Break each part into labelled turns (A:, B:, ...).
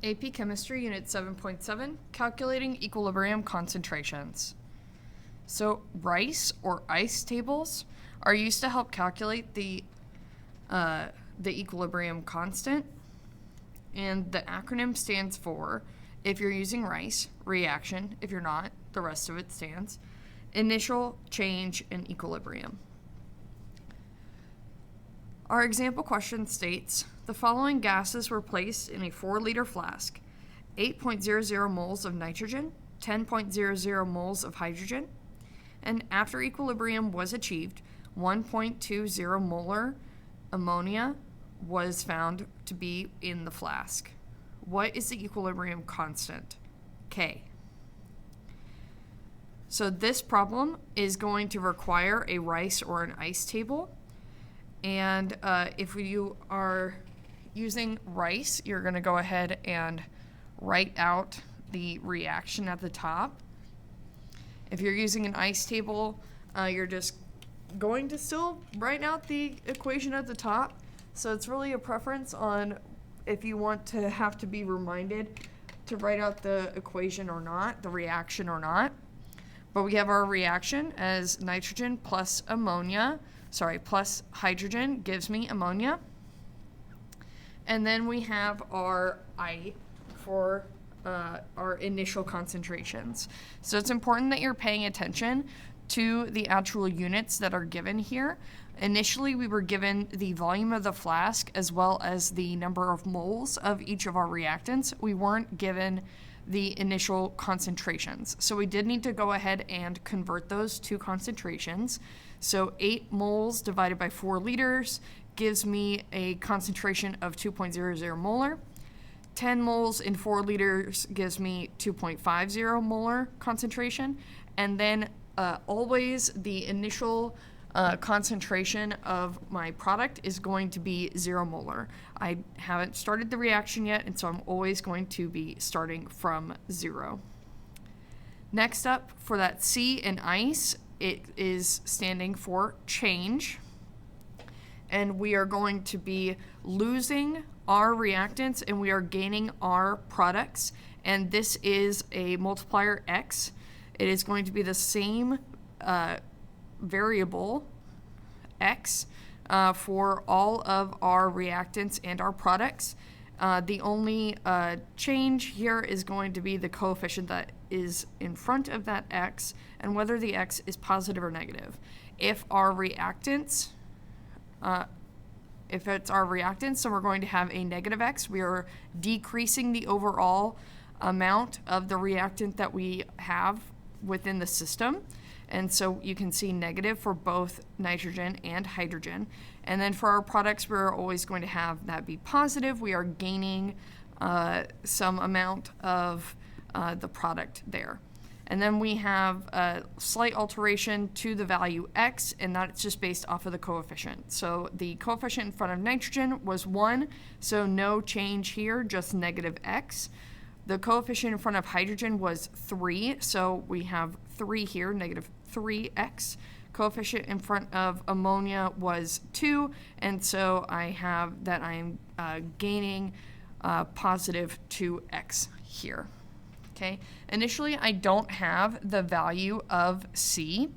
A: AP Chemistry, Unit 7.7, Calculating Equilibrium Concentrations. So RICE, or ICE tables, are used to help calculate the equilibrium constant. And the acronym stands for, if you're using RICE, reaction. If you're not, the rest of it stands. Initial, change, and equilibrium. Our example question states, the following gases were placed in a 4-liter flask: 8.00 moles of nitrogen, 10.00 moles of hydrogen, and after equilibrium was achieved, 1.20 molar ammonia was found to be in the flask. What is the equilibrium constant? K. So this problem is going to require a RICE or an ICE table. And if you are using RICE, you're going to go ahead and write out the reaction at the top. If you're using an ICE table, you're just going to still write out the equation at the top. So it's really a preference on if you want to have to be reminded to write out the equation or not, the reaction or not. But we have our reaction as nitrogen plus hydrogen gives me ammonia. And then we have our I for our initial concentrations. So it's important that you're paying attention to the actual units that are given here. Initially, we were given the volume of the flask as well as the number of moles of each of our reactants. We weren't given the initial concentrations. So we did need to go ahead and convert those to concentrations. So 8 moles divided by 4 liters gives me a concentration of 2.00 molar. 10 moles in 4 liters gives me 2.50 molar concentration. And then always the initial concentration of my product is going to be 0 molar. I haven't started the reaction yet, and so I'm always going to be starting from 0. Next up, for that C in ICE, it is standing for change. And we are going to be losing our reactants and we are gaining our products. And this is a multiplier X. It is going to be the same variable X for all of our reactants and our products. The only change here is going to be the coefficient that is in front of that X and whether the X is positive or negative. If our reactants, if it's our reactants, so we're going to have a negative X. We are decreasing the overall amount of the reactant that we have within the system. And so you can see negative for both nitrogen and hydrogen. And then for our products, we're always going to have that be positive. We are gaining some amount of the product there. And then we have a slight alteration to the value X, and that's just based off of the coefficient. So the coefficient in front of nitrogen was 1, so no change here, just negative X. The coefficient in front of hydrogen was 3, so we have 3 here, negative 3x. Coefficient in front of ammonia was 2, and so I have that I am gaining positive 2x here. Okay. Initially, I don't have the value of C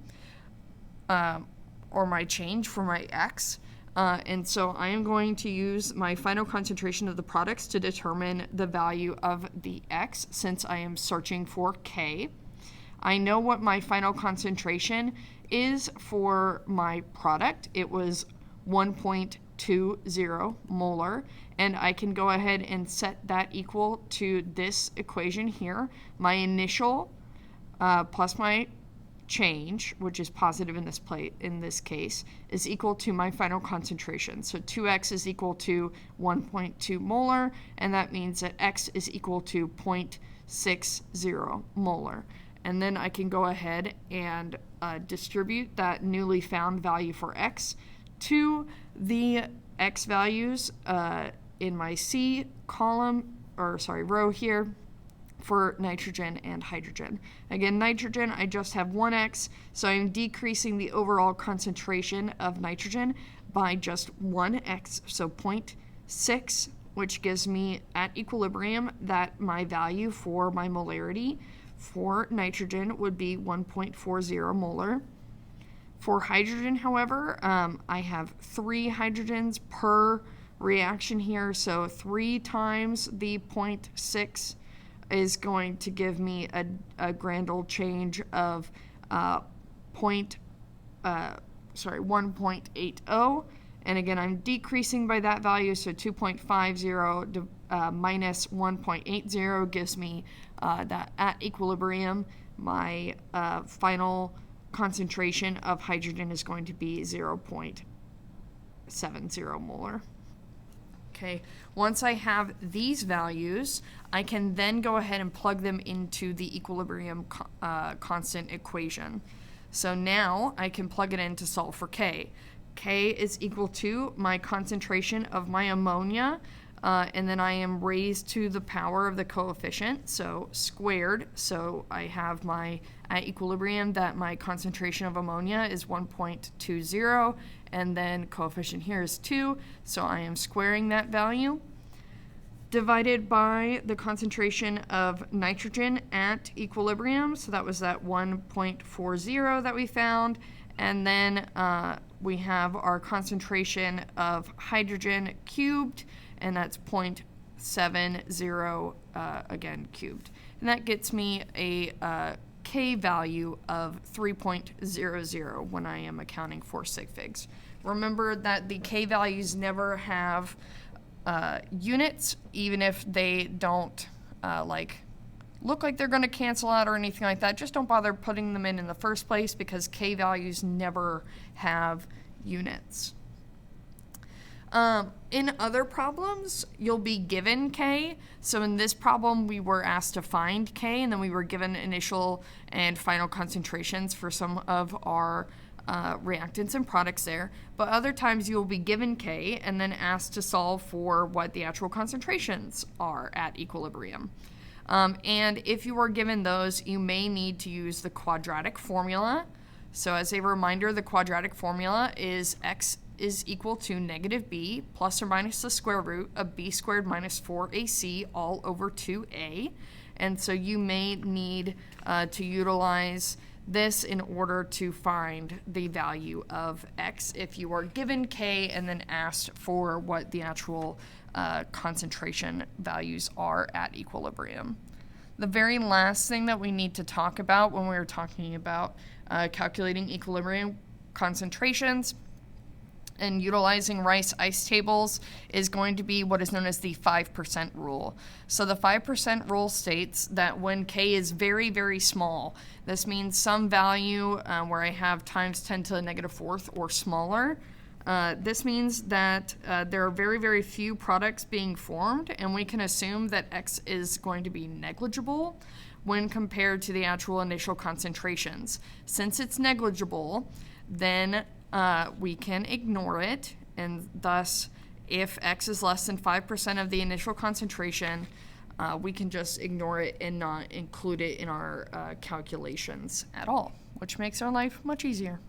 A: or my change for my X. And so I am going to use my final concentration of the products to determine the value of the X since I am searching for K. I know what my final concentration is for my product. It was 1.20 molar, and I can go ahead and set that equal to this equation here. My initial plus my change, which is positive in this case, is equal to my final concentration. So 2x is equal to 1.2 molar, and that means that x is equal to 0.60 molar. And then I can go ahead and distribute that newly found value for x to the x values in my C row here for nitrogen and hydrogen. Again, nitrogen, I just have 1x, so I'm decreasing the overall concentration of nitrogen by just 1x, so 0.6 which gives me at equilibrium that my value for my molarity for nitrogen would be 1.40 molar. For hydrogen, however, I have 3 hydrogens per reaction here, so 3 times the 0.6 is going to give me a grand old change of 1.80, and again I'm decreasing by that value, so 2.50 minus 1.80 gives me that at equilibrium my final concentration of hydrogen is going to be 0.70 molar. Okay, once I have these values, I can then go ahead and plug them into the equilibrium constant equation. So now I can plug it in to solve for K. K is equal to my concentration of my ammonia, and then I am raised to the power of the coefficient, so squared. So I have my at equilibrium that my concentration of ammonia is 1.20, and then coefficient here is 2, so I am squaring that value, divided by the concentration of nitrogen at equilibrium, so that was that 1.40 that we found, and then we have our concentration of hydrogen cubed, and that's 0.70 again cubed. And that gets me a K value of 3.00 when I am accounting for sig figs. Remember that the K values never have units, even if they don't look like they're going to cancel out or anything like that. Just don't bother putting them in the first place, because K values never have units. In other problems, you'll be given K. So in this problem, we were asked to find K, and then we were given initial and final concentrations for some of our reactants and products there. But other times you'll be given K and then asked to solve for what the actual concentrations are at equilibrium. And if you are given those, you may need to use the quadratic formula. So as a reminder, the quadratic formula is x is equal to negative b plus or minus the square root of b squared minus 4ac all over 2a. And so you may need to utilize this in order to find the value of x if you are given K and then asked for what the actual concentration values are at equilibrium. The very last thing that we need to talk about when we're talking about calculating equilibrium concentrations and utilizing Rice ice tables is going to be what is known as the 5% rule. So the 5% rule states that when K is very, very small, this means some value where I have times 10 to the negative fourth or smaller, this means that there are very, very few products being formed, and we can assume that X is going to be negligible when compared to the actual initial concentrations. Since it's negligible, then we can ignore it, and thus if X is less than 5% of the initial concentration, we can just ignore it and not include it in our calculations at all, which makes our life much easier.